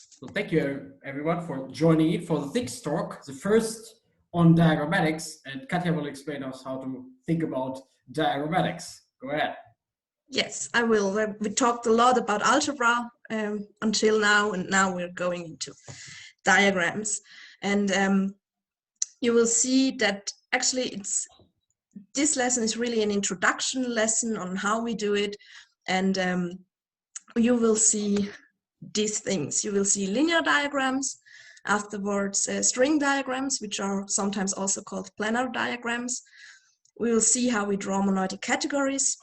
So thank you everyone for joining in for the Things Talk, the first on diagrammatics, and Katja will explain us how to think about diagrammatics. Go ahead. Yes, I will. We talked a lot about algebra until now, and now we're going into diagrams. And you will see that actually this lesson is really an introduction lesson on how we do it. And you will see these things. You will see linear diagrams, afterwards string diagrams, which are sometimes also called planar diagrams. We will see how we draw monoidal categories.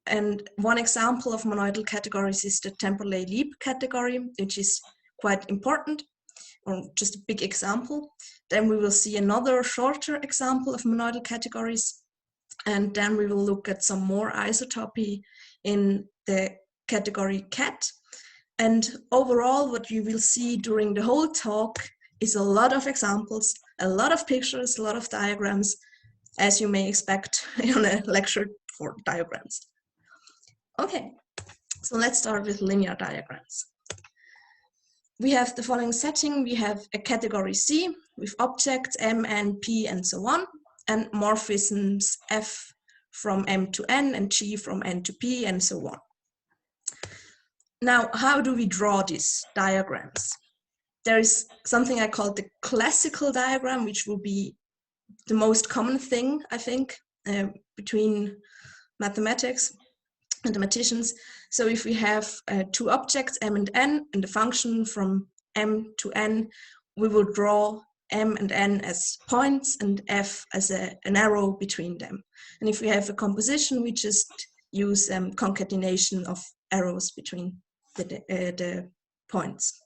And one example of monoidal categories is the Temperley-Lieb category, which is quite important, or just a big example. Then we will see another shorter example of monoidal categories. And then we will look at some more isotopy in the category cat. And overall, what you will see during the whole talk is a lot of examples, a lot of pictures, a lot of diagrams, as you may expect in a lecture for diagrams. Okay, so let's start with linear diagrams. We have the following setting. We have a category C with objects M, N, P, and so on, and morphisms F from M to N and G from N to P, and so on. Now, how do we draw these diagrams? There is something I call the classical diagram, which will be the most common thing, I think, between mathematicians. So if we have two objects, M and N, and the function from M to N, we will draw M and N as points and F as an arrow between them. And if we have a composition, we just use concatenation of arrows between the points.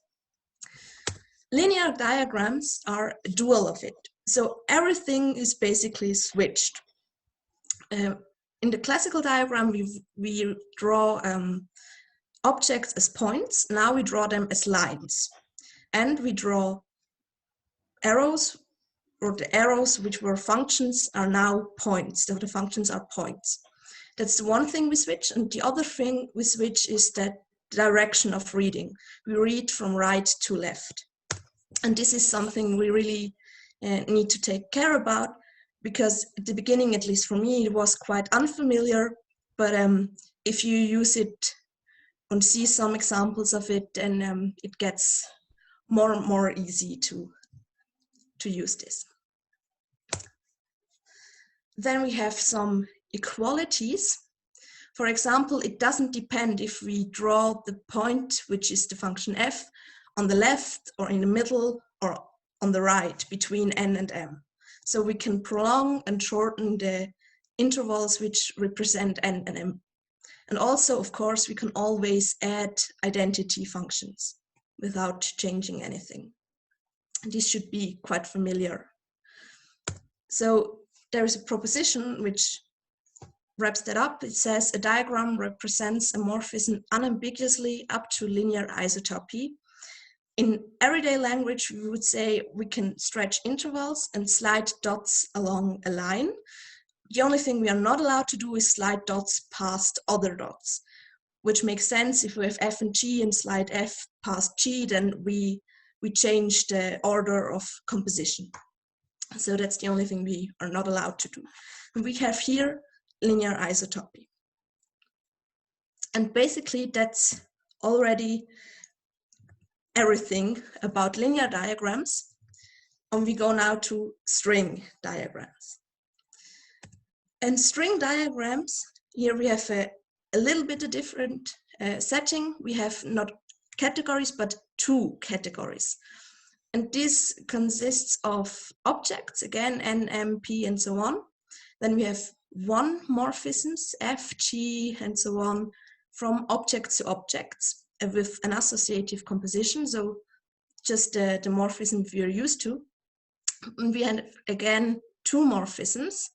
Linear diagrams are a dual of it. So everything is basically switched. In the classical diagram, we draw objects as points. Now we draw them as lines. And we draw arrows, or the arrows which were functions are now points. So the functions are points. That's the one thing we switch. And the other thing we switch is the direction of reading. We read from right to left. And this is something we really need to take care about, because at the beginning, at least for me, it was quite unfamiliar. But if you use it and see some examples of it, then it gets more and more easy to use this. Then we have some equalities. For example, it doesn't depend if we draw the point, which is the function f, on the left or in the middle or on the right between n and m. So we can prolong and shorten the intervals which represent n and m. And also, of course, we can always add identity functions without changing anything. This should be quite familiar. So there is a proposition which wraps that up. It says a diagram represents a morphism unambiguously up to linear isotopy. In everyday language, we would say we can stretch intervals and slide dots along a line. The only thing we are not allowed to do is slide dots past other dots, which makes sense. If we have F and G and slide F past G, then we change the order of composition. So that's the only thing we are not allowed to do. And we have here linear isotopy. And basically that's already everything about linear diagrams. And we go now to string diagrams. And string diagrams, here we have a little bit of different setting. We have not categories, but two categories. And this consists of objects, again, N, M, P, and so on. Then we have one morphisms, F, G, and so on, from objects to objects with an associative composition. So just the morphism we are used to. And we have, again, two morphisms,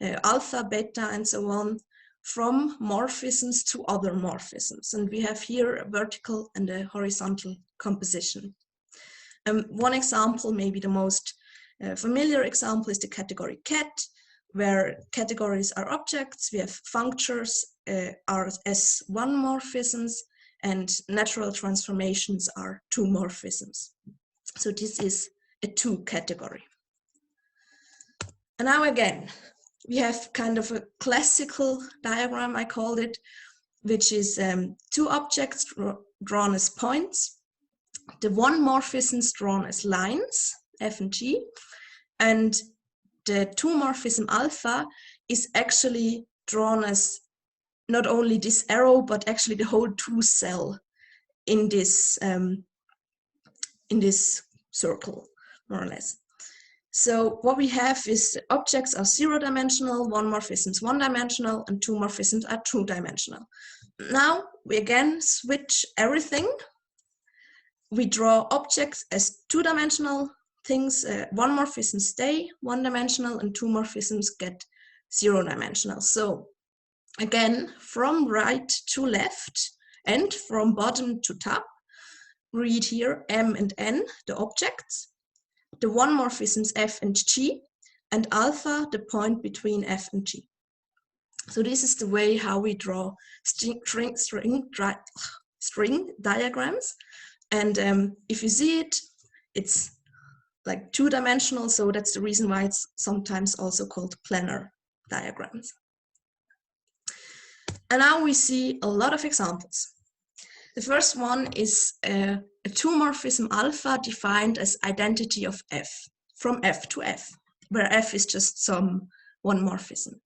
alpha, beta, and so on, from morphisms to other morphisms. And we have here a vertical and a horizontal composition. One example, maybe the most familiar example, is the category cat, where categories are objects. We have functors are S1 morphisms, and natural transformations are two morphisms. So this is a two category. And now again, we have kind of a classical diagram, I called it, which is two objects drawn as points, the one morphisms drawn as lines, F and G, and the two morphism alpha is actually drawn as not only this arrow, but actually the whole two cell in this circle, more or less. So what we have is objects are zero-dimensional, one morphism is one-dimensional, and two morphisms are two-dimensional. Now we again switch everything. We draw objects as two-dimensional things, one morphism stay one-dimensional, and two morphisms get zero-dimensional. So again, from right to left and from bottom to top, read here M and N, the objects, the one morphisms F and G, and alpha, the point between F and G. So this is the way how we draw string diagrams. And if you see it, it's like two-dimensional, so that's the reason why it's sometimes also called planar diagrams. And now we see a lot of examples. The first one is a two morphism alpha defined as identity of F, from F to F, where F is just some one morphism.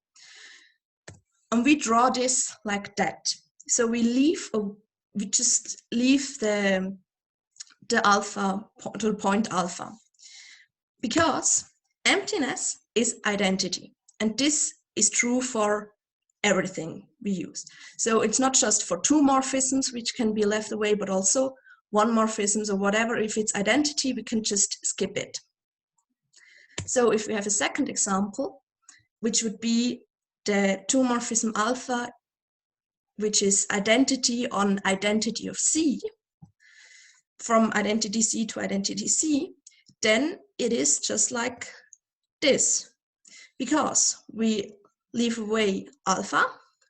And we draw this like that. So we just leave the alpha, the point alpha, because emptiness is identity. And this is true for everything we use. So it's not just for two morphisms which can be left away, but also one morphisms or whatever. If it's identity, we can just skip it. So if we have a second example, which would be the two morphism alpha, which is identity on identity of C, from identity C to identity C, then it is just like this, because we leave away alpha,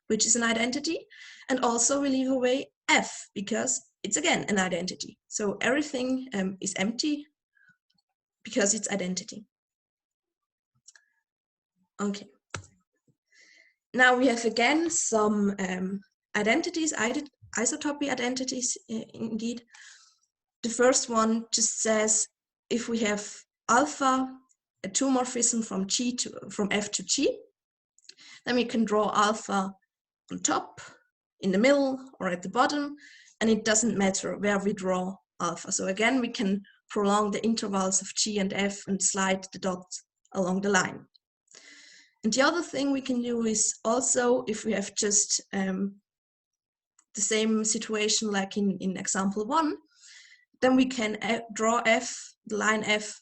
which is an identity, and also we leave away F, because it's again an identity. So everything is empty because it's identity. Okay. Now we have again some identities, isotopy identities indeed. The first one just says if we have alpha, a two morphism from F to G, then we can draw alpha on top, in the middle, or at the bottom, and it doesn't matter where we draw alpha. So again, we can prolong the intervals of G and F and slide the dots along the line. And the other thing we can do is also, if we have just the same situation like in example 1, then we can draw F, the line F,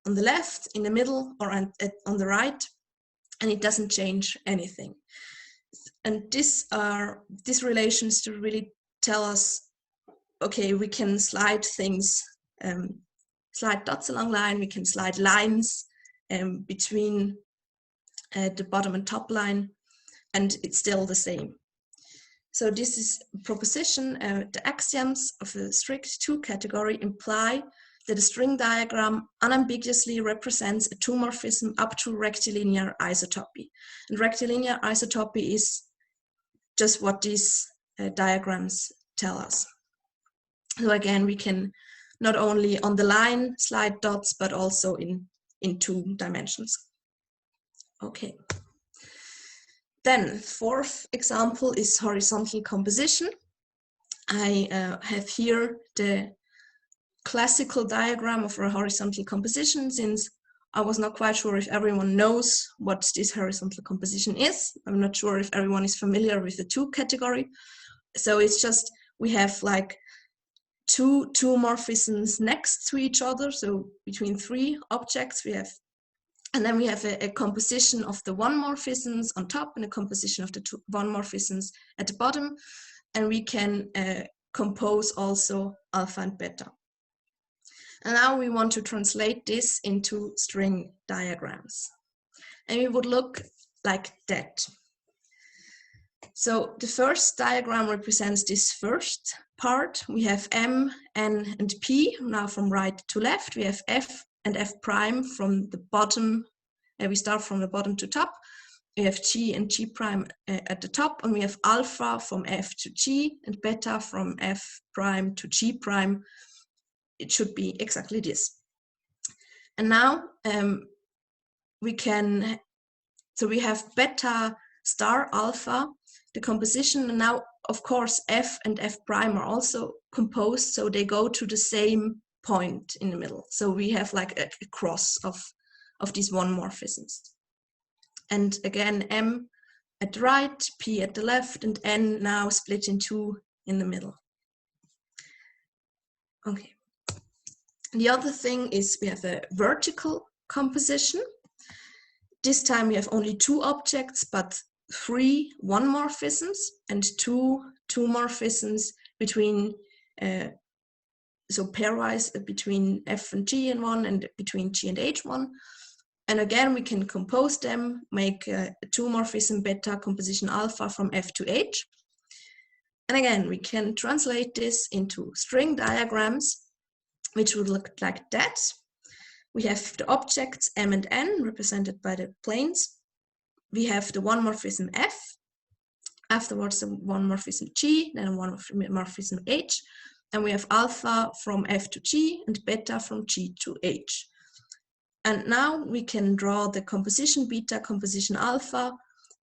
on the left, in the middle, or on the right, and it doesn't change anything. And these relations to really tell us, okay, we can slide things, slide dots along line, we can slide lines between the bottom and top line, and it's still the same. So this is a proposition. The axioms of the strict two category imply that a string diagram unambiguously represents a two morphism up to rectilinear isotopy. And rectilinear isotopy is just what these diagrams tell us. So again, we can not only on the line slide dots, but also in two dimensions. Okay. Then fourth example is horizontal composition. I have here the classical diagram of a horizontal composition, since I was not quite sure if everyone knows what this horizontal composition is. I'm not sure if everyone is familiar with the two category. So it's just, we have like two morphisms next to each other. So between three objects we have, and then we have a composition of the one morphisms on top and a composition of the two one morphisms at the bottom. And we can compose also alpha and beta. And now we want to translate this into string diagrams. And we would look like that. So the first diagram represents this first part, we have M, N, and P. Now from right to left, we have F and F prime from the bottom. We start from the bottom to top. We have G and G prime at the top, and we have alpha from F to G and beta from F prime to G prime. It should be exactly this. And now we have beta star alpha, the composition, and now of course F and F prime are also composed, so they go to the same point in the middle. So we have like a cross of these one morphisms. And again, M at the right, P at the left, and N now split in two in the middle. Okay. The other thing is we have a vertical composition. This time we have only two objects, but 3 one-morphisms and two two-morphisms between, so pairwise between F and G in one and between G and H1. And again, we can compose them, make a two-morphism beta composition alpha from F to H. And again, we can translate this into string diagrams, which would look like that. We have the objects M and N represented by the planes. We have the one morphism F, afterwards the one morphism G, then one morphism H, and we have alpha from F to G and beta from G to H. And now we can draw the composition beta, composition alpha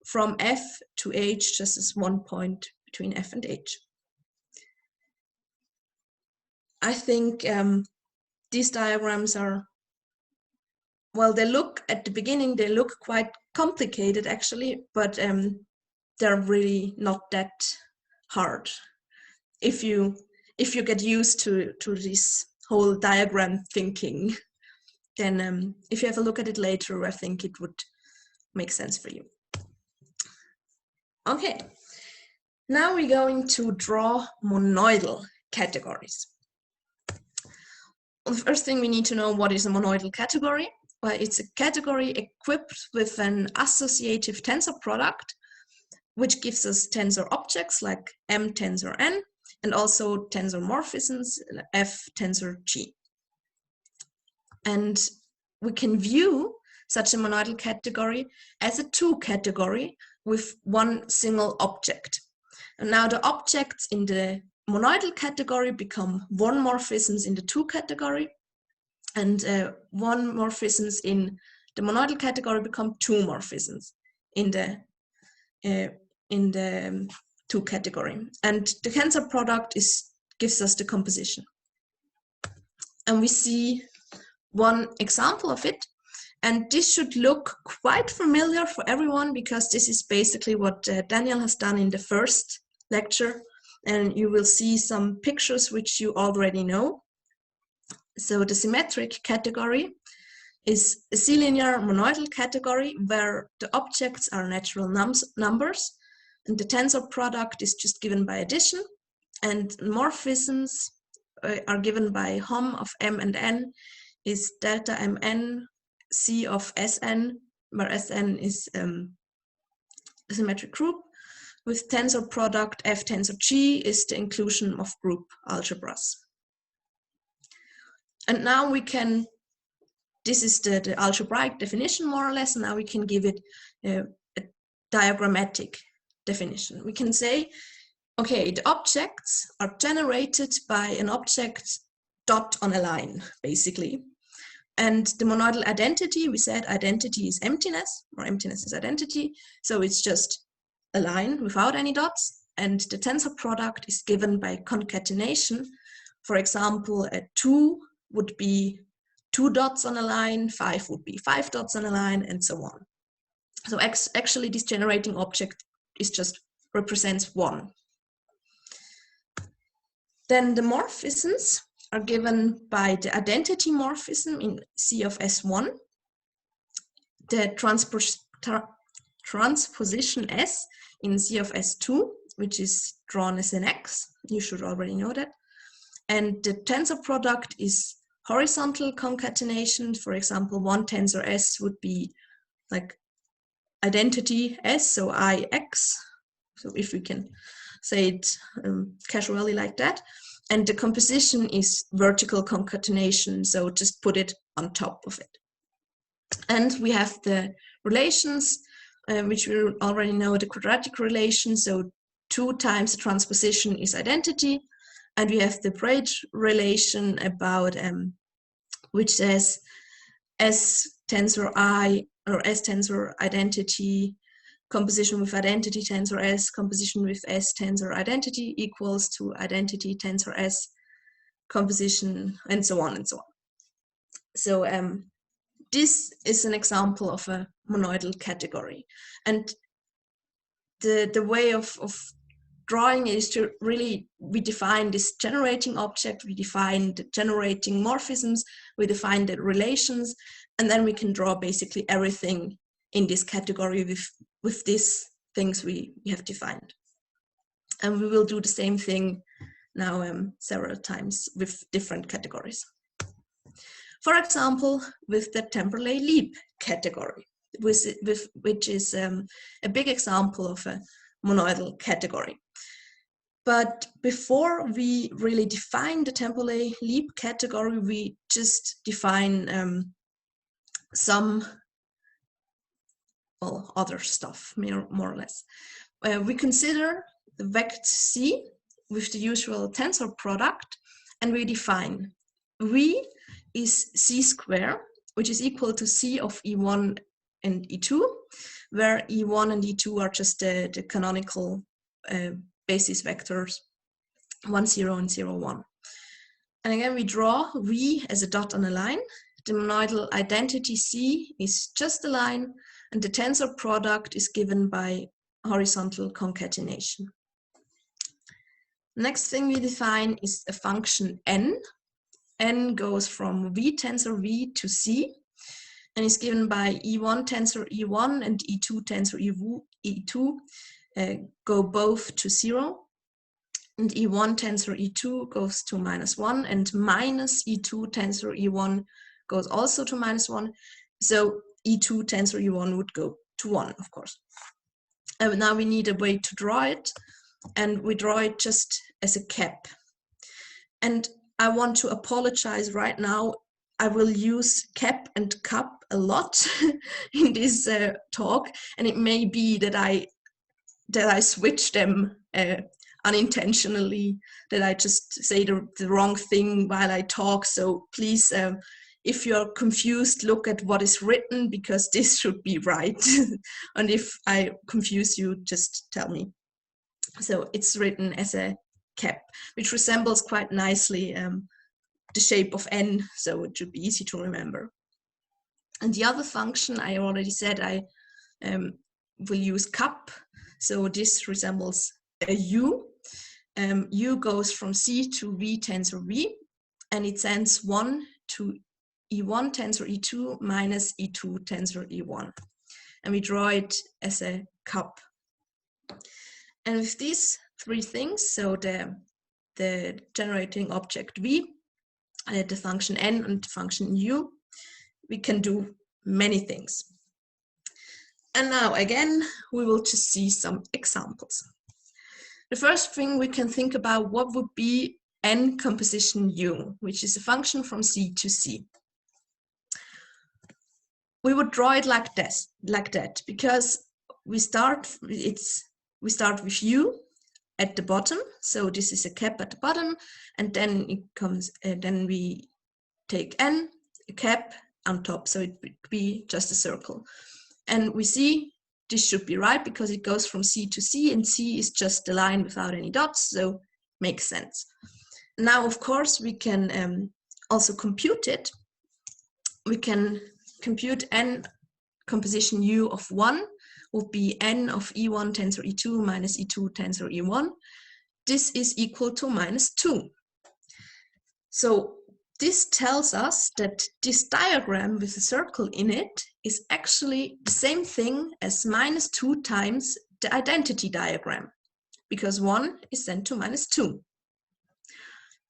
from F to H, just as one point between F and H. I think these diagrams are, well, they look at the beginning, they look quite complicated actually, but they're really not that hard if you get used to this whole diagram thinking. Then if you have a look at it later, I think it would make sense for you. Okay, now we're going to draw monoidal categories. Well, the first thing we need to know, what is a monoidal category? Well, it's a category equipped with an associative tensor product, which gives us tensor objects like M tensor N, and also tensor morphisms, F tensor G. And we can view such a monoidal category as a two category with one single object. And now the objects in the monoidal category become one morphisms in the two category, and one morphisms in the monoidal category become two morphisms in the two category. And the tensor product gives us the composition. And we see one example of it, and this should look quite familiar for everyone, because this is basically what Daniel has done in the first lecture, and you will see some pictures which you already know. So the symmetric category is a C-linear monoidal category where the objects are natural numbers, and the tensor product is just given by addition, and morphisms are given by hom of M and N is delta Mn C of Sn, where Sn is a symmetric group, with tensor product F tensor G is the inclusion of group algebras. And now we can, this is the algebraic definition more or less, and now we can give it a diagrammatic definition. We can say, okay, the objects are generated by an object dot on a line, basically. And the monoidal identity, we said identity is emptiness, or emptiness is identity. So it's just a line without any dots. And the tensor product is given by concatenation. For example, a 2 would be 2 dots on a line, 5 would be 5 dots on a line, and so on. So actually this generating object is just represents 1. Then the morphisms are given by the identity morphism in C of S1, the transposition S in C of S2, which is drawn as an X. You should already know that. And the tensor product is horizontal concatenation. For example, one tensor S would be like identity S, so IX. So if we can say it casually like that. And the composition is vertical concatenation, so just put it on top of it. And we have the relations, which we already know, the quadratic relation, so 2 times the transposition is identity. And we have the braid relation about, which says S tensor I, or S tensor identity, composition with identity tensor S, composition with S tensor identity equals to identity tensor S, composition, and so on and so on. So this is an example of a monoidal category. And the way of drawing is to really, we define this generating object, we define the generating morphisms, we define the relations, and then we can draw basically everything in this category with these things we have defined. And we will do the same thing now several times with different categories. For example, with the Temperley-Lieb category, which is a big example of a monoidal category. But before we really define the Temperley-Lieb category, we just define some other stuff, more or less. We consider the vector C with the usual tensor product, and we define V is C square, which is equal to C of E1 and E2, where E1 and E2 are just the canonical basis vectors 1, 0 and 0, 1. And again, we draw V as a dot on a line. The monoidal identity C is just a line, and the tensor product is given by horizontal concatenation. Next thing we define is a function n. N goes from V tensor V to C, and is given by E1 tensor E1 and E2 tensor E2 go both to 0, and E1 tensor E2 goes to -1, and minus E2 tensor E1 goes also to -1, so E2 tensor E1 would go to 1, of course. Now we need a way to draw it, and we draw it just as a cap. And I want to apologize right now. I will use cap and cup a lot in this talk, and it may be that I switch them unintentionally, that I just say the wrong thing while I talk. So please, if you're confused, look at what is written, because this should be right. And if I confuse you, just tell me. So it's written as a cap, which resembles quite nicely the shape of n, so it should be easy to remember. And the other function, I already said, I will use cup, so this resembles a u. U goes from C to V tensor V, and it sends 1 to E1 tensor E2 minus E2 tensor E1. And we draw it as a cup. And with these 3 things, so the generating object V, the function n and the function u, we can do many things. And now again, we will just see some examples. The first thing we can think about, what would be n composition u, which is a function from C to C. We would draw it like that, because we start with u at the bottom, so this is a cap at the bottom, and then it comes, then we take n, a cap on top, so it would be just a circle. And we see this should be right because it goes from C to C, and C is just a line without any dots, so makes sense. Now, of course, we can also compute it. We can compute n composition u of 1 would be n of E1 tensor E2 minus E2 tensor E1. This is equal to -2. So this tells us that this diagram with a circle in it is actually the same thing as -2 times the identity diagram, because 1 is sent to -2.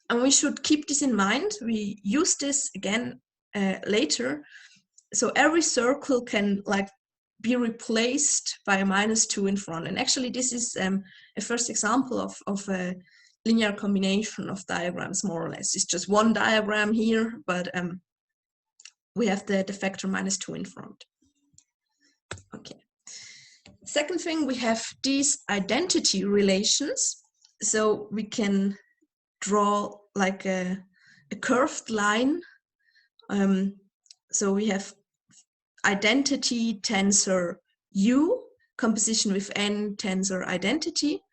And we should keep this in mind. We use this again later. So every circle can be replaced by a -2 in front. And actually this is a first example of a linear combination of diagrams, more or less. It's just one diagram here, but we have the factor -2 in front. Okay. Second thing, we have these identity relations. So we can draw like a curved line. So we have identity tensor U, composition with n tensor identity,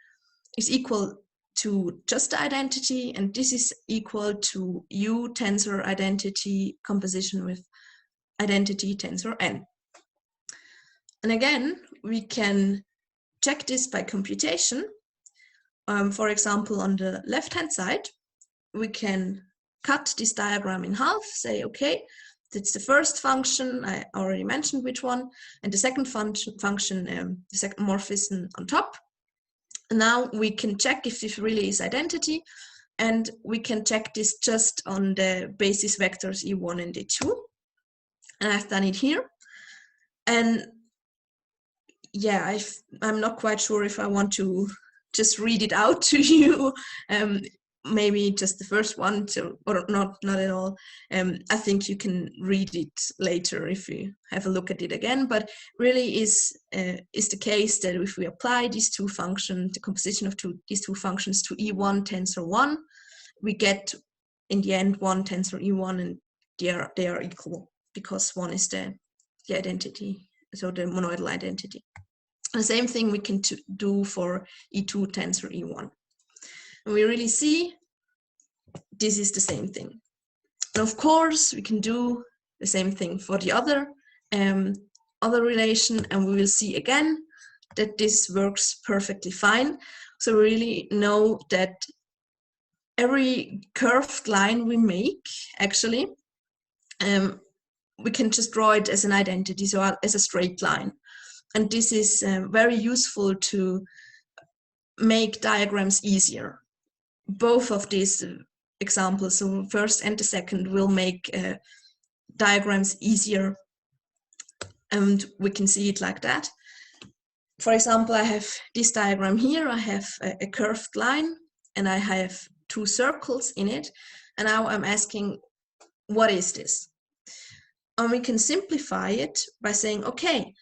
is equal to just the identity, and this is equal to U tensor identity composition with identity tensor n. And again, we can check this by computation. For example, on the left-hand side, we can cut this diagram in half, say, okay, that's the first function, I already mentioned which one, and the second function, the second morphism on top. And now we can check if this really is identity, and we can check this just on the basis vectors E1 and E2. And I've done it here. And yeah, I'm not quite sure if I want to just read it out to you. Maybe just the first one, or not at all. I think you can read it later if you have a look at it again. But really is the case that if we apply these two functions, the composition of these two functions to E1 tensor 1, we get in the end 1 tensor E1, and they are equal because one is the identity, so the monoidal identity. The same thing we can do for E2 tensor E1. And we really see this is the same thing. And of course, we can do the same thing for the other relation, and we will see again that this works perfectly fine. So we really know that every curved line we make, actually, we can just draw it as an identity, so as a straight line. And this is very useful to make diagrams easier. Both of these examples, so first and the second, will make diagrams easier, and we can see it like that. For example, I have this diagram here. I have a curved line, and I have two circles in it, and now I'm asking, what is this? And we can simplify it by saying, okay,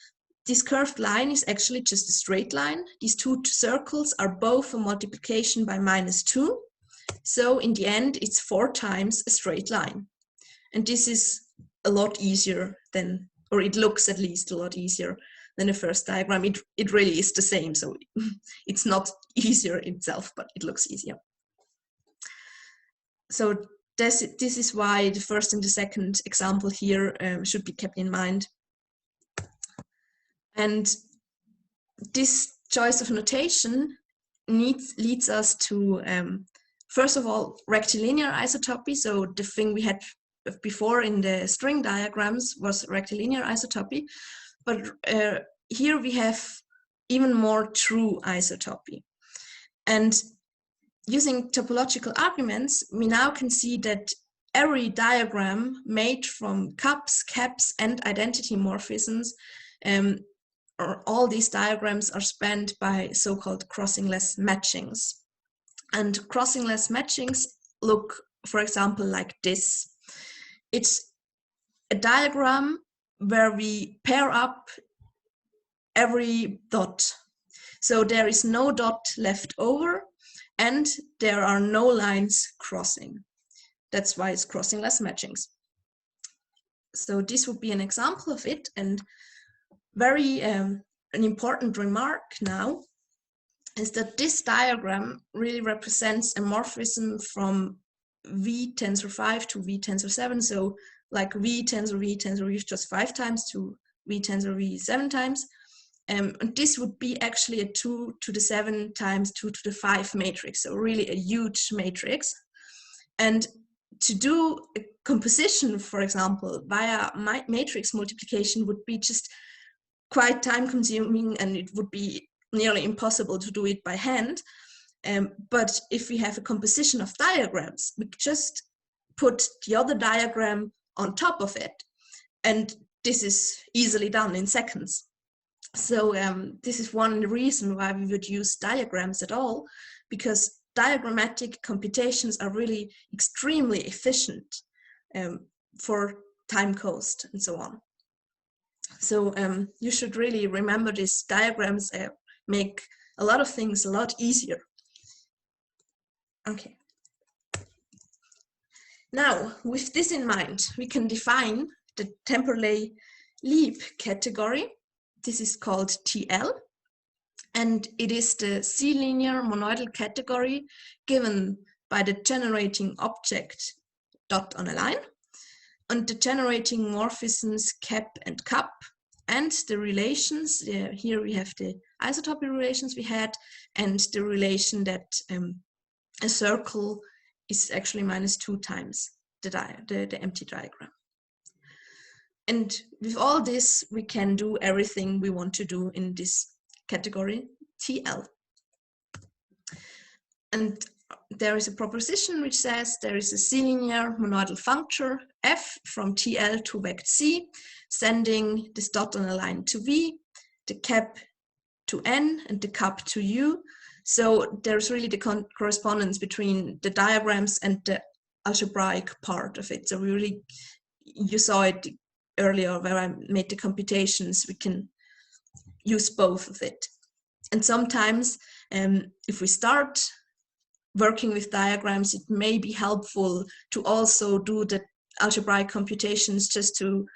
this curved line is actually just a straight line. These two circles are both a multiplication by -2. So in the end, it's 4 times a straight line. And this is a lot easier than, or it looks at least a lot easier than the first diagram. It really is the same. So it's not easier itself, but it looks easier. So this is why the first and the second example here should be kept in mind. And this choice of notation leads us to, first of all, rectilinear isotopy. So the thing we had before in the string diagrams was rectilinear isotopy. But here we have even more true isotopy. And using topological arguments, we now can see that every diagram made from cups, caps, and identity morphisms, or all these diagrams are spanned by so-called crossingless matchings. And crossingless matchings look, for example, like this. It's a diagram where we pair up every dot. So there is no dot left over, and there are no lines crossing. That's why it's crossingless matchings. So this would be an example of it. And very an important remark now is that this diagram really represents a morphism from V tensor 5 to V tensor 7. So like V tensor V just 5 times to V tensor V 7 times. And this would be actually a 2 to the 7 times 2 to the 5 matrix. So really a huge matrix. And to do a composition, for example, via matrix multiplication would be just quite time consuming, and it would be nearly impossible to do it by hand. But if we have a composition of diagrams, we just put the other diagram on top of it. And this is easily done in seconds. So this is one reason why we would use diagrams at all, because diagrammatic computations are really extremely efficient for time cost and so on. So you should really remember these diagrams make a lot of things a lot easier. Okay. Now, with this in mind, we can define the Temperley-Lieb category. This is called TL, and it is the C-linear monoidal category given by the generating object dot on a line, and the generating morphisms cap and cup, and the relations. Here we have the isotopy relations we had, and the relation that a circle is actually -2 times the empty diagram. And with all this, we can do everything we want to do in this category TL. And there is a proposition which says there is a C-linear monoidal functor f from TL to vector C, sending this dot on a line to V, the cap to N, and the cup to U. So there's really the correspondence between the diagrams and the algebraic part of it. So we really, you saw it earlier where I made the computations, we can use both of it. And sometimes if we start working with diagrams, it may be helpful to also do the algebraic computations just to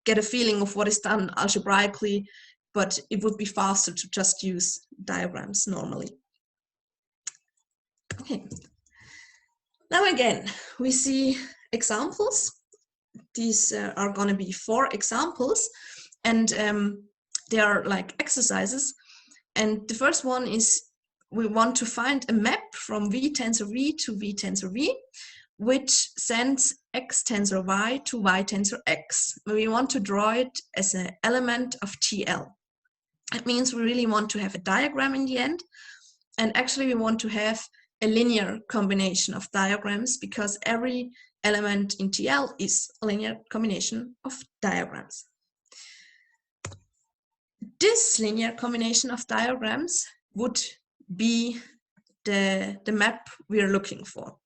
get a feeling of what is done algebraically, but it would be faster to just use diagrams normally. Okay. Now again, we see examples. These are going to be 4 examples, and they are like exercises. And the first one is we want to find a map from V tensor V to V tensor V, which sends X tensor Y to Y tensor X. We want to draw it as an element of TL. It means we really want to have a diagram in the end, and actually we want to have a linear combination of diagrams, because every element in TL is a linear combination of diagrams. This linear combination of diagrams would be the map we are looking for.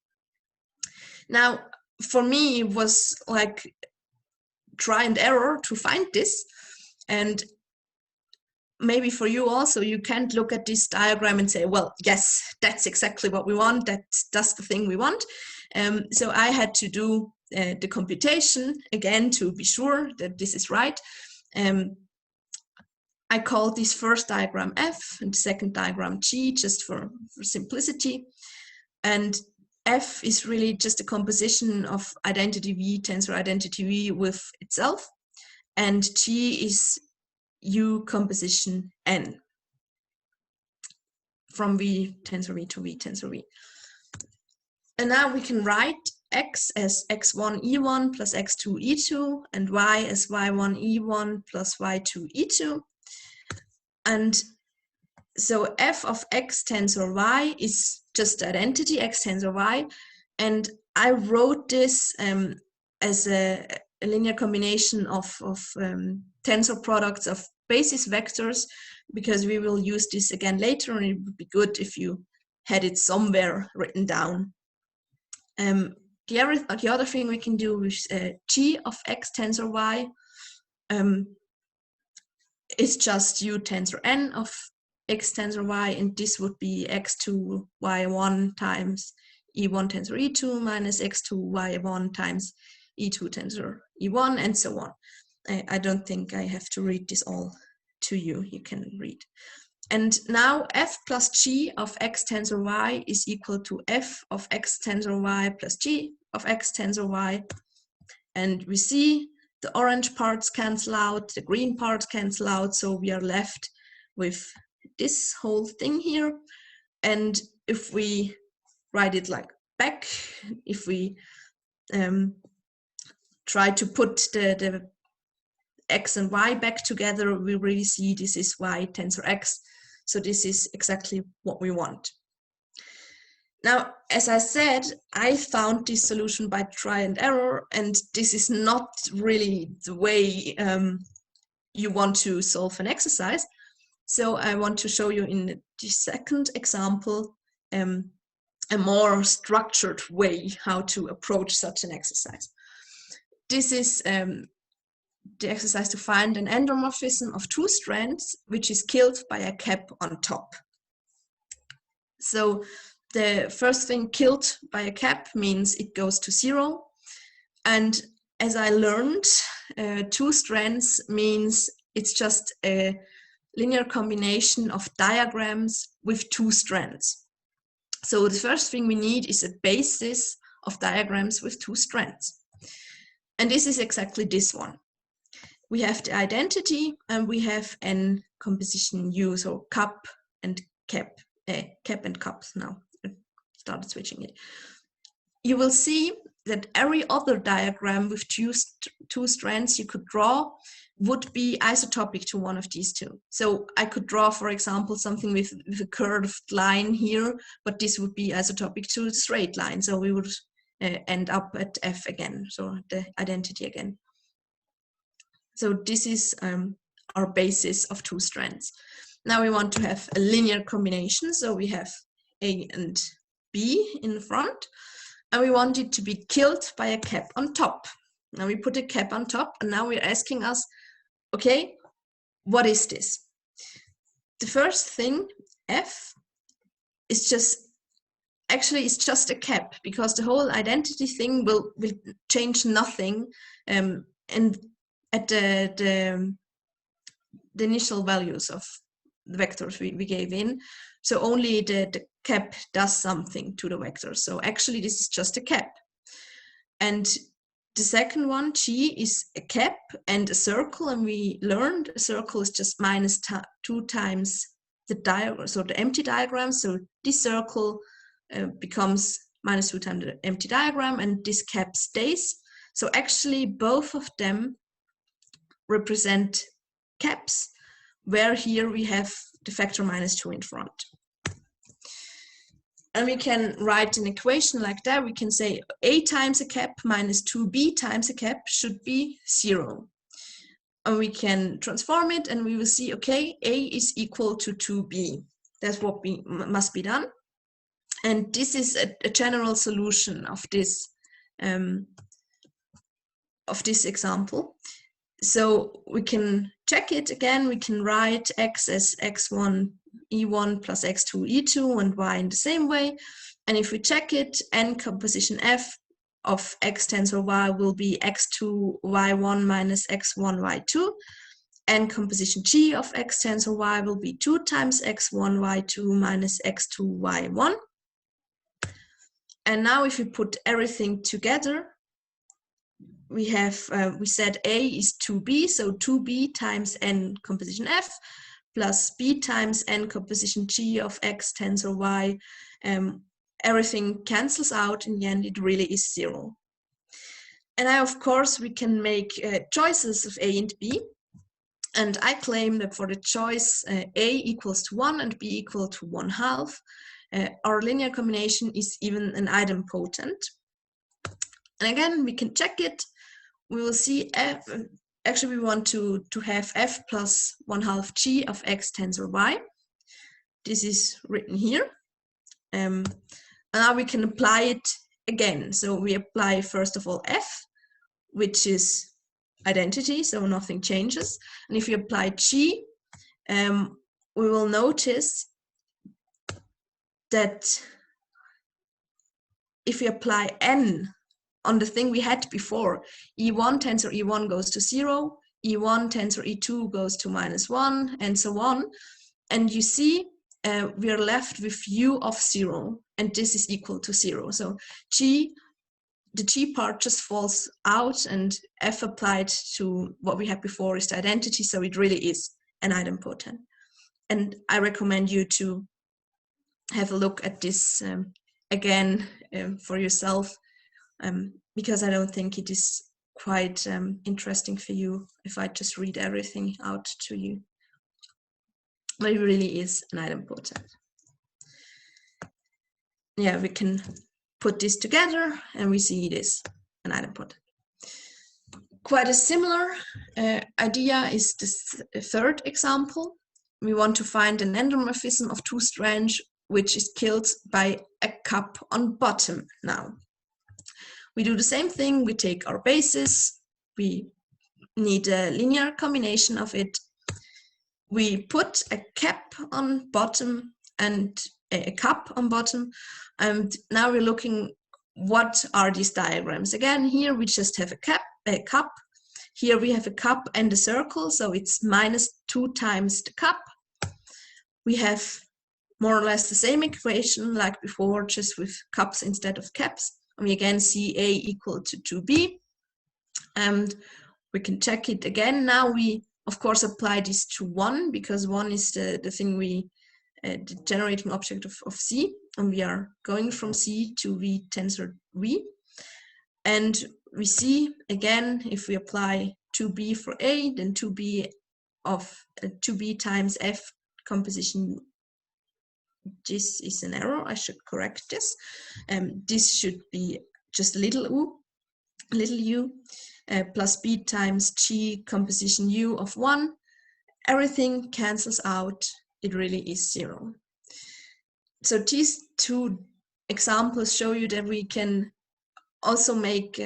Now, for me, it was like try and error to find this, and maybe for you also, you can't look at this diagram and say, well, yes, that's exactly what we want, that's the thing we want. So I had to do the computation again to be sure that this is right. I called this first diagram F and the second diagram G, just for simplicity. And F is really just a composition of identity V, tensor identity V with itself. And G is U composition N from V tensor V to V tensor V. And now we can write X as X1 E1 plus X2 E2 and Y as Y1 E1 plus Y2 E2. And so F of X tensor Y is just identity X tensor Y. And I wrote this as a linear combination of tensor products of basis vectors, because we will use this again later, and it would be good if you had it somewhere written down. The other thing we can do is G of X tensor Y is just U tensor N of X tensor Y, and this would be X2 Y1 times E1 tensor E2 minus X2 Y1 times E2 tensor E1, and so on. I don't think I have to read this all to you, you can read. And now F plus G of X tensor Y is equal to F of X tensor Y plus G of X tensor Y. And we see the orange parts cancel out, the green parts cancel out, so we are left with this whole thing here. And if we write it like back, if we try to put the X and Y back together, we really see this is Y tensor X. So this is exactly what we want. Now, as I said, I found this solution by try and error, and this is not really the way you want to solve an exercise. So I want to show you in the second example a more structured way how to approach such an exercise. This is the exercise to find an endomorphism of two strands, which is killed by a cap on top. So the first thing, killed by a cap, means it goes to 0. And as I learned, two strands means it's just a linear combination of diagrams with two strands. So the first thing we need is a basis of diagrams with two strands. And this is exactly this one. We have the identity and we have an composition U, so cap and cap and cups. Now I started switching it. You will see that every other diagram with two strands you could draw would be isotopic to one of these two. So I could draw, for example, something with a curved line here, but this would be isotopic to a straight line. So we would end up at F again, so the identity again. So this is our basis of two strands. Now we want to have a linear combination. So we have A and B in front, and we want it to be killed by a cap on top. Now we put a cap on top, and now we're asking us, okay, what is this? The first thing, F, is just, actually it's just a cap, because the whole identity thing will change nothing and at the initial values of the vectors we gave in. So only the cap does something to the vectors. So actually this is just a cap. And the second one, G, is a cap and a circle, and we learned a circle is just minus 2 times the diagram, so the empty diagram. So this circle becomes minus 2 times the empty diagram, and this cap stays. So actually both of them represent caps, where here we have the factor minus 2 in front. And we can write an equation like that. We can say A times a cap minus 2B times a cap should be 0. And we can transform it, and we will see, okay, A is equal to 2B. That's what must be done. And this is a general solution of this example. So we can check it again. We can write x as x1 e1 plus x2 e2 and y in the same way. And if we check it, n composition f of x tensor y will be x2 y1 minus x1 y2. N composition g of x tensor y will be 2 times x1 y2 minus x2 y1. And now if we put everything together, we have, we said A is 2B, so 2B times n composition f plus B times n composition g of x tensor y. Everything cancels out. In the end, it really is 0. And now, of course, we can make choices of A and B. And I claim that for the choice A equals to 1 and B equal to 1/2, our linear combination is even an idempotent. And again, we can check it. We will see f, actually we want to have f plus 1/2 g of x tensor y. This is written here. And now we can apply it again. So we apply first of all f, which is identity, so nothing changes. And if we apply g, we will notice that if we apply n on the thing we had before, E1 tensor E1 goes to 0, E1 tensor E2 goes to -1, and so on. And you see we are left with U of 0, and this is equal to 0. So the G part just falls out, and F applied to what we had before is the identity, so it really is an idempotent. And I recommend you to have a look at this again for yourself, because I don't think it is quite interesting for you if I just read everything out to you. But it really is an idempotent. Yeah, we can put this together and we see it is an idempotent. quite a similar idea is the third example. We want to find an endomorphism of two strands which is killed by a cup on bottom. Now we do the same thing. We take our basis, we need a linear combination of it. We put a cap on bottom and a cup on bottom, and now we're looking what are these diagrams. Again, here we just have a cup. Here we have a cup and a circle, so it's -2 times the cup. We have more or less the same equation like before, just with cups instead of caps. And we again see A equal to 2B, and we can check it again. Now we of course apply this to 1, because 1 is the thing the generating object of C, and we are going from C to V tensor V. And we see again, if we apply 2B for A, then 2B of 2B times F composition. This is an error, I should correct this. This should be just little u, plus B times G composition U of 1. Everything cancels out, it really is 0. So these two examples show you that we can also make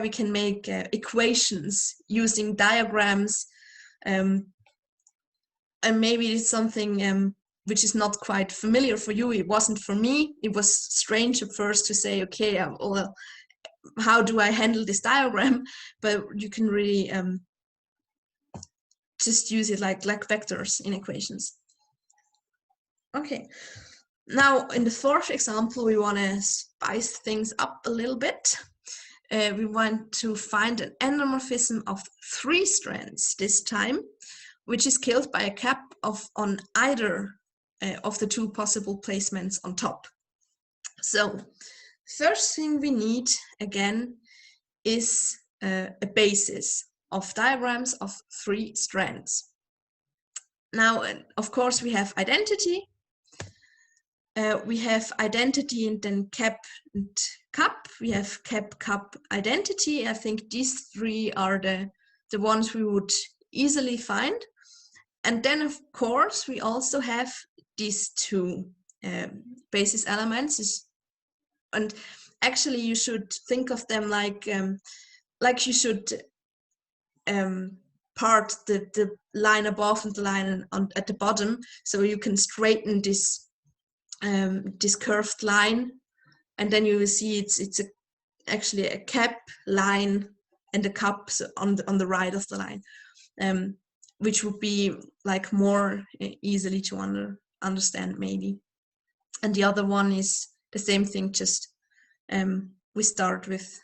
we can make equations using diagrams, and maybe it's something which is not quite familiar for you. It wasn't for me. It was strange at first to say, okay, well, how do I handle this diagram? But you can really just use it like vectors in equations. Okay, now in the fourth example, we want to spice things up a little bit. We want to find an endomorphism of 3 strands this time, which is killed by a cap on either of the 2 possible placements on top. So first thing we need again is a basis of diagrams of 3 strands. Now, of course, we have identity. We have identity and then cap and cup. We have cap, cup, identity. I think these 3 are the ones we would easily find. And then, of course, we also have these 2 basis elements. And actually, you should think of them like you should part the line above and the line at the bottom, so you can straighten this curved line, and then you will see it's actually a cap line and the cups on the right of the line, which would be like more easily to understand maybe. And the other one is the same thing, just we start with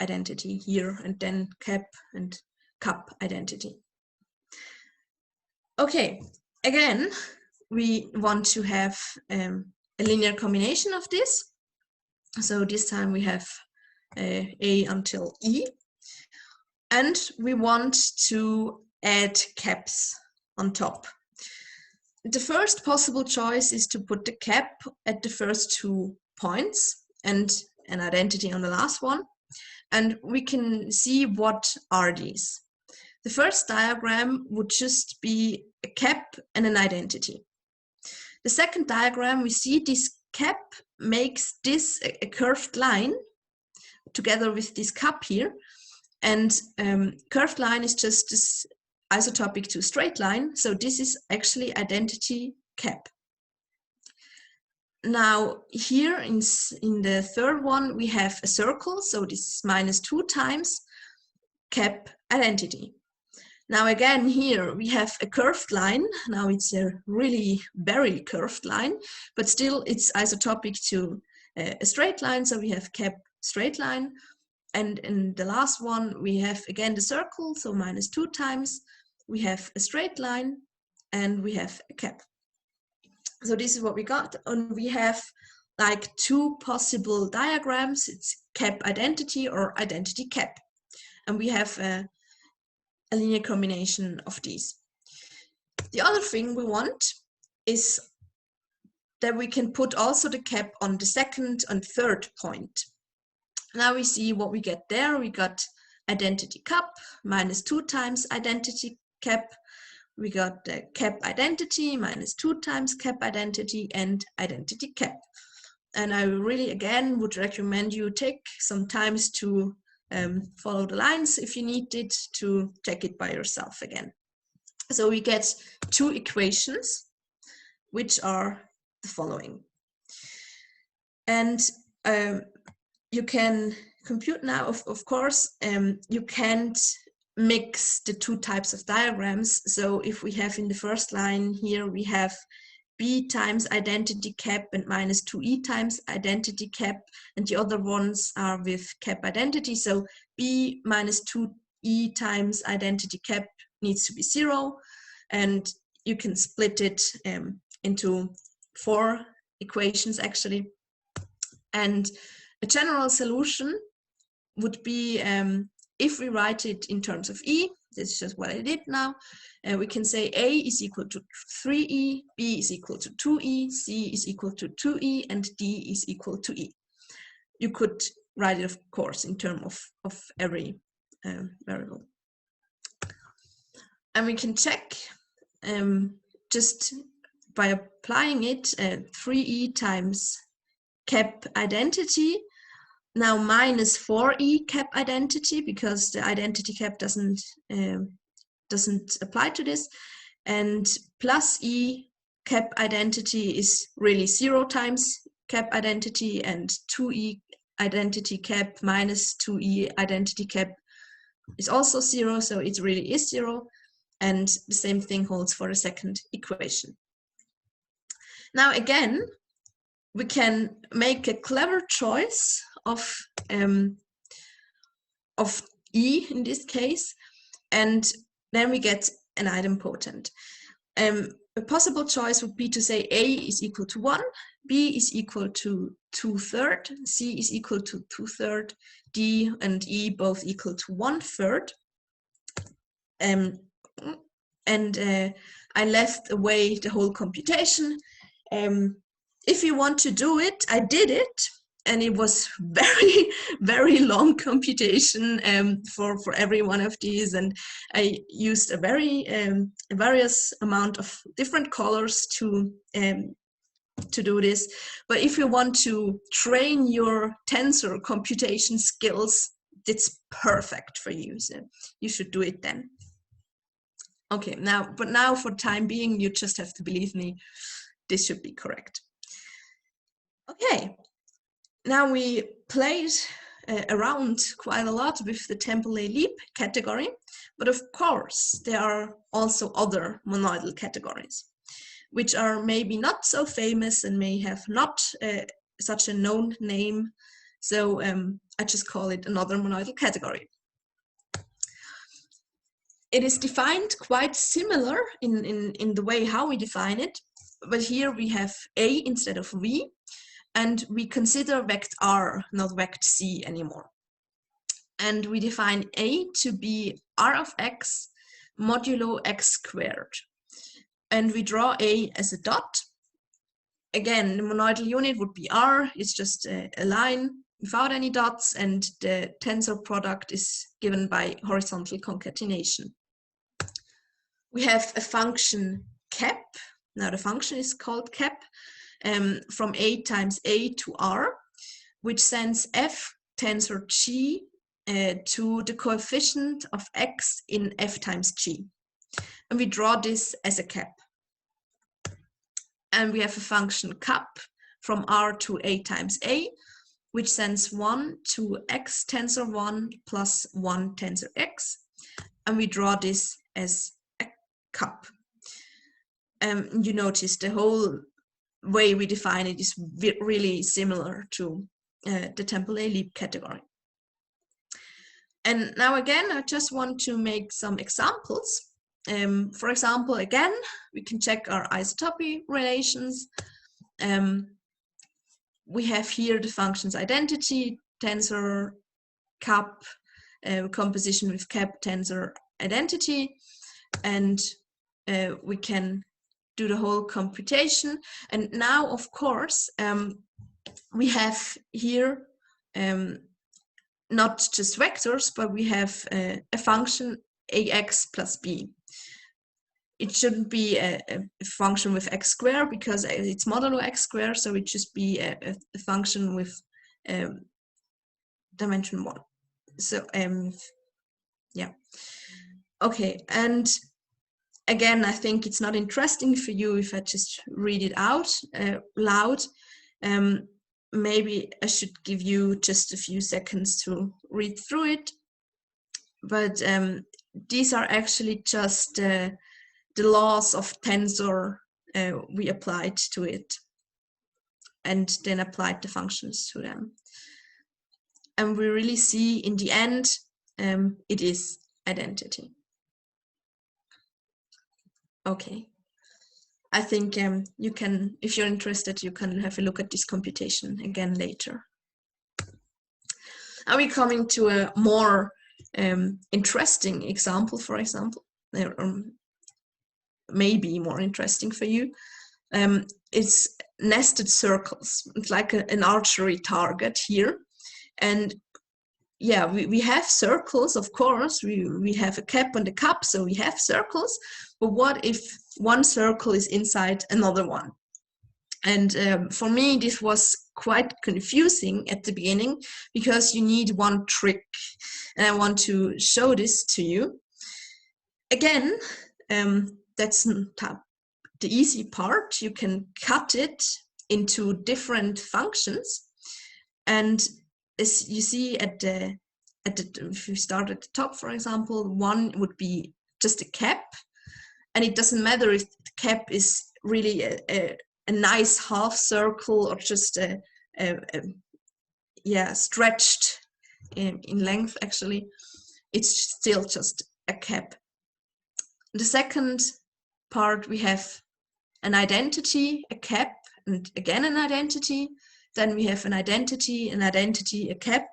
identity here and then cap and cup identity. Okay, again, we want to have a linear combination of this. So this time we have A until E, and we want to add caps on top. The first possible choice is to put the cap at the first 2 points and an identity on the last one, and we can see what are these. The first diagram would just be a cap and an identity. The second diagram, we see this cap makes this a curved line together with this cup here, and curved line is just this isotopic to straight line, so this is actually identity cap. Now here in the third one we have a circle, so this is -2 times cap identity. Now again here we have a curved line. Now it's a really very curved line, but still it's isotopic to a straight line, so we have cap straight line. And in the last one we have again the circle, so -2 times. We have a straight line and we have a cap. So this is what we got, and we have like 2 possible diagrams. It's cap identity or identity cap, and we have a linear combination of these. The other thing we want is that we can put also the cap on the second and third point. Now we see what we get there. We got identity cap minus 2 times identity cap. We got the cap identity minus 2 times cap identity and identity cap. And I really, again, would recommend you take some times to follow the lines if you need it, to check it by yourself again. So we get 2 equations, which are the following. And you can compute now, of course, you can't mix the 2 types of diagrams. So if we have in the first line here, we have B times identity cap and minus 2E times identity cap, and the other ones are with cap identity. So B minus 2E times identity cap needs to be 0, and you can split it into 4 equations actually. And a general solution would be, if we write it in terms of E, this is just what I did now, we can say A is equal to 3E, B is equal to 2E, C is equal to 2E, and D is equal to E. You could write it, of course, in terms of every variable. And we can check just by applying it, 3E times cap identity, now minus 4E cap identity, because the identity cap doesn't apply to this, and plus E cap identity is really 0 times cap identity, and 2E identity cap minus 2E identity cap is also 0, so it really is 0, and the same thing holds for the second equation. Now again, we can make a clever choice of E in this case, and then we get an idempotent. A possible choice would be to say A is equal to 1, B is equal to 2/3, C is equal to 2/3, D and E both equal to 1/3. I left away the whole computation. If you want to do it, I did it, and it was very, very long computation for every one of these, and I used a very various amount of different colors to do this. But if you want to train your tensor computation skills, it's perfect for you. So you should do it then. Okay, now for time being, you just have to believe me, this should be correct. Okay, now we played around quite a lot with the Temperley-Lieb category, but of course there are also other monoidal categories, which are maybe not so famous and may have not such a known name. So I just call it another monoidal category. It is defined quite similar in the way how we define it, but here we have A instead of V, and we consider vect R, not vect C anymore. And we define A to be R of x modulo x squared. And we draw A as a dot. Again, the monoidal unit would be R, it's just a line without any dots, and the tensor product is given by horizontal concatenation. We have a function cap. Now the function is called cap, from A times A to R, which sends F tensor G to the coefficient of X in F times G. And we draw this as a cap. And we have a function cap from R to A times A, which sends 1 to X tensor 1 plus 1 tensor X. And we draw this as a cap. You notice the whole way we define it is really similar to the Temperley-Lieb category. And now again, I just want to make some examples. For example, again, we can check our isotopy relations. We have here the functions identity, tensor, cap, composition with cap, tensor, identity, and we can do the whole computation. And now, of course, we have here not just vectors, but we have a function ax plus b. It shouldn't be a function with x squared because it's modulo x squared, so it should be a function with dimension 1. So yeah, okay. And again, I think it's not interesting for you if I just read it out loud. Maybe I should give you just a few seconds to read through it. But these are actually just the laws of tensor we applied to it, and then applied the functions to them. And we really see in the end, it is identity. Okay. I think you can, if you're interested, you can have a look at this computation again later. Are we coming to a more interesting example, for example, or maybe more interesting for you? It's nested circles. It's like an archery target here. And yeah, we have circles, of course. We have a cap and a cup, so we have circles. But what if one circle is inside another one? And for me, this was quite confusing at the beginning because you need one trick. And I want to show this to you. Again, that's the easy part. You can cut it into different functions. And as you see if you start at the top, for example, one would be just a cap. And it doesn't matter if the cap is really a nice half circle or just stretched in length. Actually, it's still just a cap. The second part, we have an identity, a cap, and again an identity. Then we have an identity, a cap,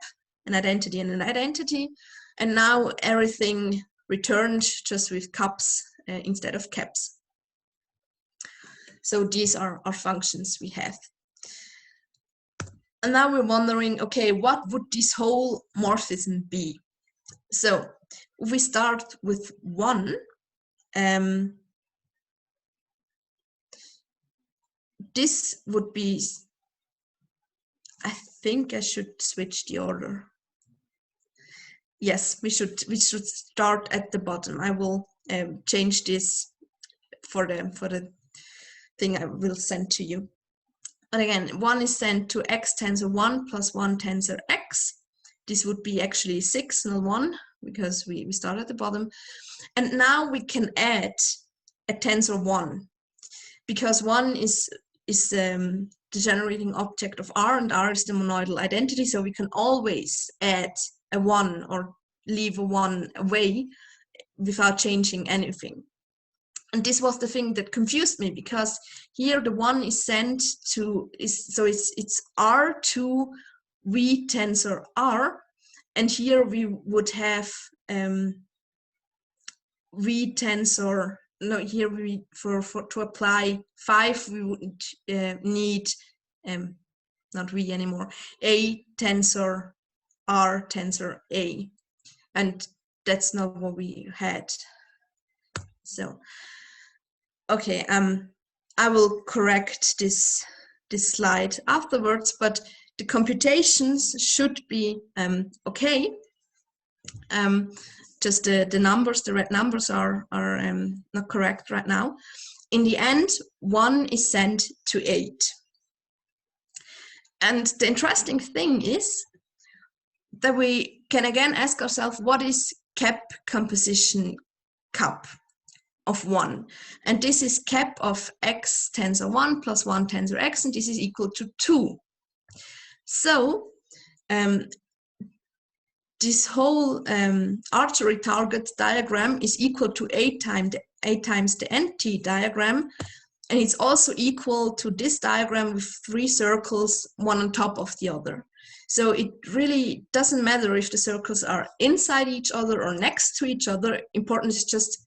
an identity, and an identity. And now everything returned just with cups instead of caps. So these are our functions we have. And now we're wondering, okay, what would this whole morphism be? So if we start with 1, this would be, I think I should switch the order. Yes, we should start at the bottom. I will change this for the thing I will send to you. And again, 1 is sent to x tensor 1 plus 1 tensor x. This would be actually 6, not 1, because we start at the bottom. And now we can add a tensor 1, because 1 is the generating object of R, and R is the monoidal identity, so we can always add a 1 or leave a 1 away without changing anything. And this was the thing that confused me, because here the 1 is sent to, it's R2 V tensor R, and here we would have V tensor, no, here we, to apply 5, we would need, not V anymore, A tensor R tensor A, and that's not what we had. So, okay, I will correct this slide afterwards, but the computations should be okay. Just the numbers, the red numbers are not correct right now. In the end, 1 is sent to 8. And the interesting thing is that we can again ask ourselves, what is cap composition cup of 1? And this is cap of x tensor 1 plus 1 tensor x, and this is equal to 2. So this whole archery target diagram is equal to 8 times the NT diagram, and it's also equal to this diagram with 3 circles, one on top of the other. So it really doesn't matter if the circles are inside each other or next to each other. Important is just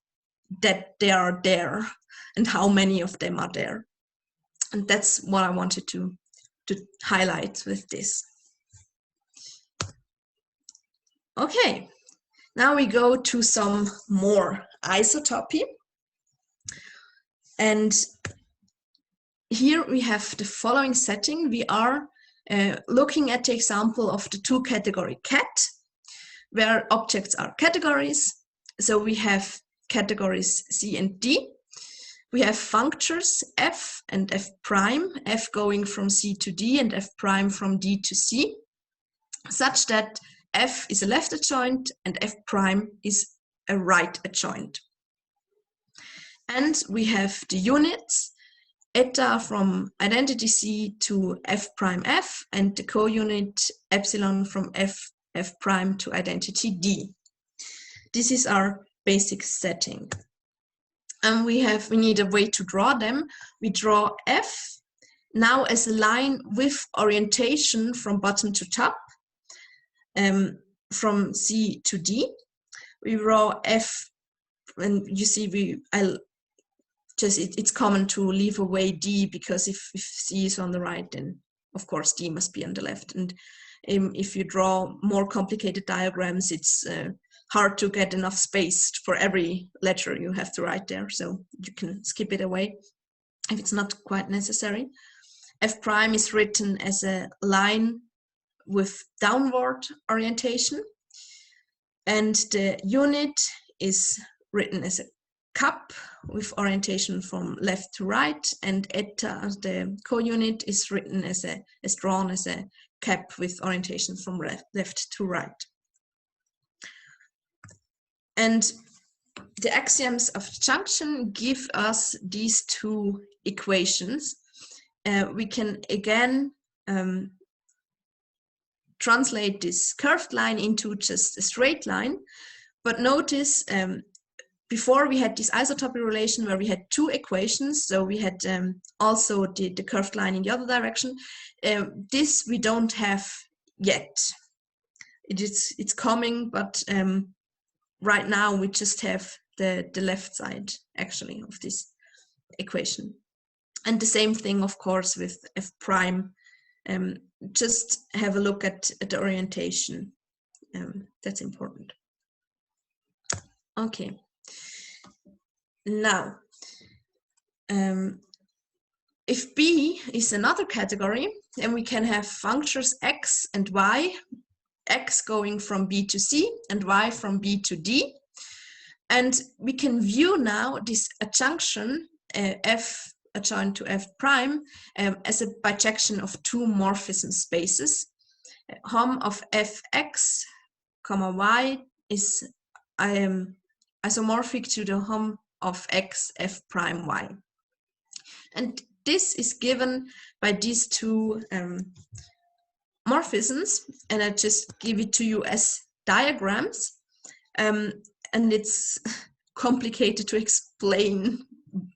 that they are there and how many of them are there. And that's what I wanted to highlight with this. Okay, now we go to some more isotopy. And here we have the following setting. We are looking at the example of the two-category cat, where objects are categories. So we have categories C and D. We have functors f and f prime, f going from C to D and f prime from D to C, such that f is a left adjoint and f prime is a right adjoint. And we have the units, eta from identity C to f prime f, and the co-unit epsilon from f prime to identity D. This is our basic setting. And we need a way to draw them. We draw f now as a line with orientation from bottom to top, from C to D. We draw f, and you see it's common to leave away D, because if C is on the right, then of course D must be on the left. And if you draw more complicated diagrams, it's hard to get enough space for every letter you have to write there, so you can skip it away if it's not quite necessary. F prime is written as a line with downward orientation, and the unit is written as a cup with orientation from left to right, and eta, the co-unit, is written as drawn as a cap with orientation from left to right. And the axioms of junction give us these two equations. We can again translate this curved line into just a straight line, but notice before we had this isotopy relation where we had two equations, so we had also the curved line in the other direction. This we don't have yet. It's coming, but right now we just have the left side actually of this equation. And the same thing, of course, with f prime. Just have a look at the orientation. That's important. Okay. Now, if B is another category, then we can have functors x and y, x going from B to C and y from B to D. And we can view now this adjunction, f adjoint to f prime, as a bijection of two morphism spaces. Hom of fx, y is isomorphic to the hom of x f prime y. And this is given by these two morphisms, and I just give it to you as diagrams, and it's complicated to explain.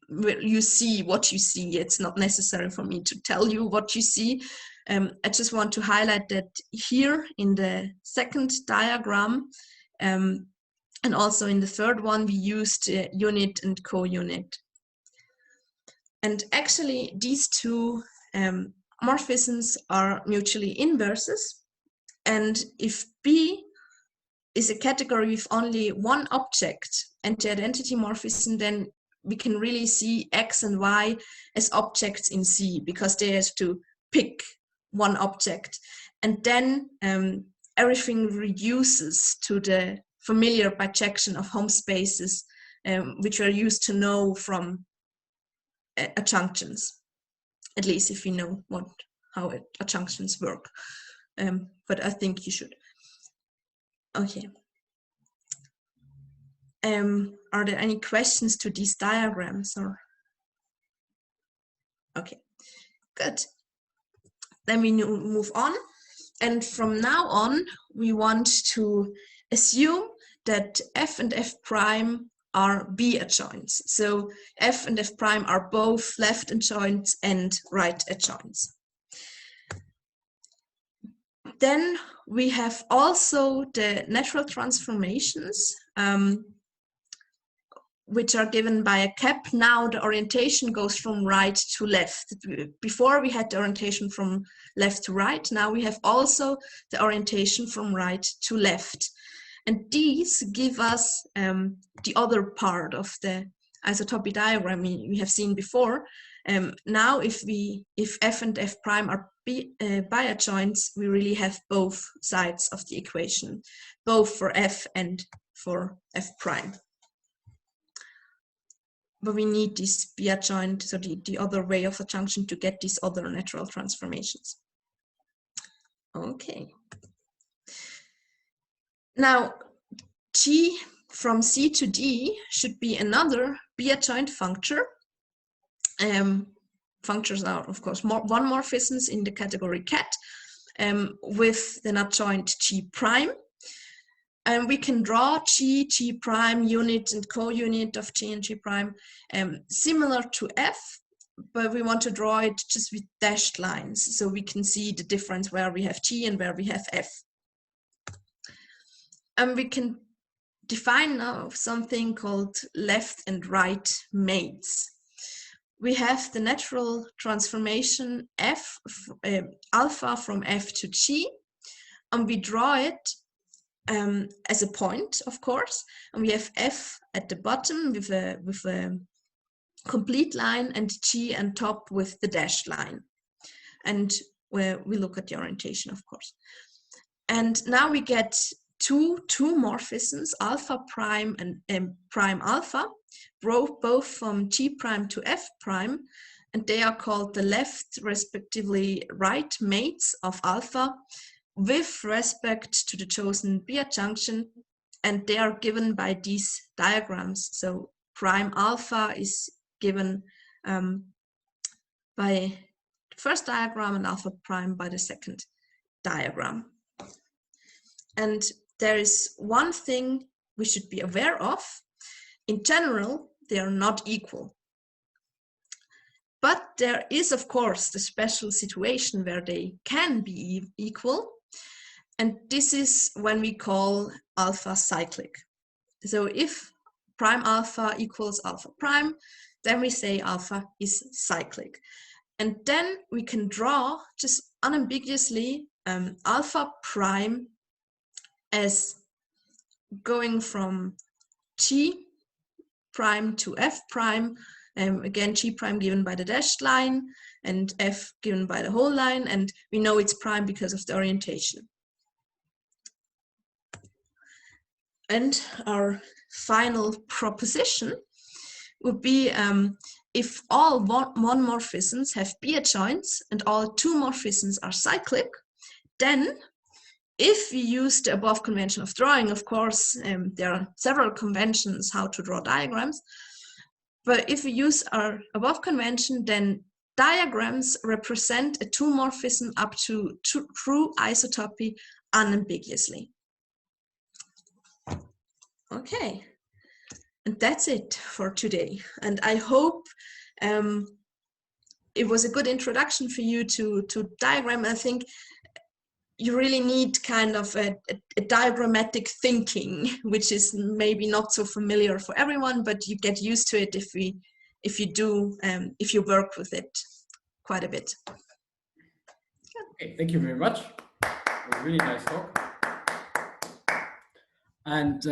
You see what you see. It's not necessary for me to tell you what you see. I just want to highlight that here in the second diagram, and also in the third one, we used unit and co-unit. And actually, these two morphisms are mutually inverses. And if B is a category with only one object and the identity morphism, then we can really see x and y as objects in C, because they have to pick one object. And then everything reduces to the familiar bijection of home spaces, which are used to know from adjunctions, at least if you know how adjunctions work. But I think you should. Okay. Are there any questions to these diagrams? Or okay, good. Then we move on, and from now on we want to assume that f and f prime are B adjoints. So f and f prime are both left adjoints and right adjoints. Then we have also the natural transformations which are given by a cap. Now the orientation goes from right to left. Before we had the orientation from left to right. Now we have also the orientation from right to left. And these give us the other part of the isotopy diagram we have seen before. Now if f and f prime are biadjoints, we really have both sides of the equation, both for f and for f prime. But we need this biadjoint, so the other way of adjunction, to get these other natural transformations. Okay. Now, G from C to D should be another biadjoint functor. Functors are, of course, one morphisms in the category cat with an adjoint G prime. And we can draw G, G prime, unit and co-unit of G and G prime, similar to F, but we want to draw it just with dashed lines, so we can see the difference where we have G and where we have F. And we can define now something called left and right mates. We have the natural transformation F, alpha from F to G, and we draw it as a point, of course, and we have F at the bottom with a complete line and G on top with the dashed line, and where we look at the orientation, of course. And now we get two morphisms, alpha prime and prime alpha, both from G prime to F prime, and they are called the left respectively right mates of alpha with respect to the chosen biadjunction, and they are given by these diagrams. So prime alpha is given by the first diagram and alpha prime by the second diagram. And there is one thing we should be aware of. In general, they are not equal. But there is, of course, the special situation where they can be equal. And this is when we call alpha cyclic. So if prime alpha equals alpha prime, then we say alpha is cyclic. And then we can draw just unambiguously alpha prime as going from G prime to F prime. Again, G prime given by the dashed line and F given by the whole line. And we know it's prime because of the orientation. And our final proposition would be if all one morphisms have biadjoints and all two morphisms are cyclic, then if we use the above convention of drawing, of course, there are several conventions how to draw diagrams, but if we use our above convention, then diagrams represent a two morphism up to true isotopy unambiguously. Okay, and that's it for today. And I hope it was a good introduction for you to diagram. I think you really need kind of a diagrammatic thinking, which is maybe not so familiar for everyone, but you get used to it if you work with it quite a bit. Okay, thank you very much. A really nice talk. And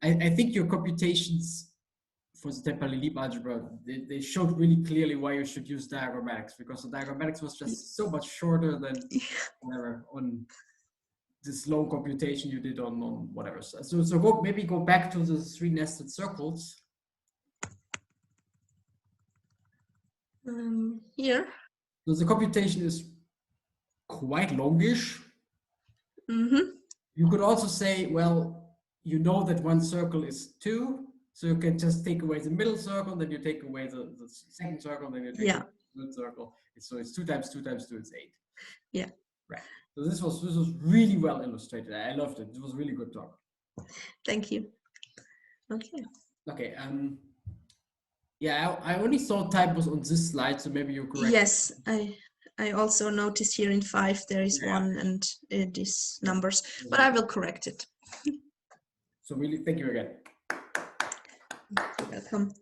I think your computations for the Temperley-Lieb algebra, they showed really clearly why you should use diagrammatics, because the diagrammatics was just so much shorter than on this long computation you did on whatever. So maybe go back to the three nested circles. Here. So the computation is quite longish. Mm-hmm. You could also say, well, you know that one circle is 2, so you can just take away the middle circle, then you take away the second circle, then you take away the third circle. So it's 2 times 2 times 2 is 8. Yeah. Right. So this was really well illustrated. I loved it. It was a really good talk. Thank you. Okay. Okay. Yeah, I only saw type was on this slide, so maybe you're correct. Yes, I also noticed here in 5 there is 1 and these numbers, but I will correct it. So really, thank you again. Welcome.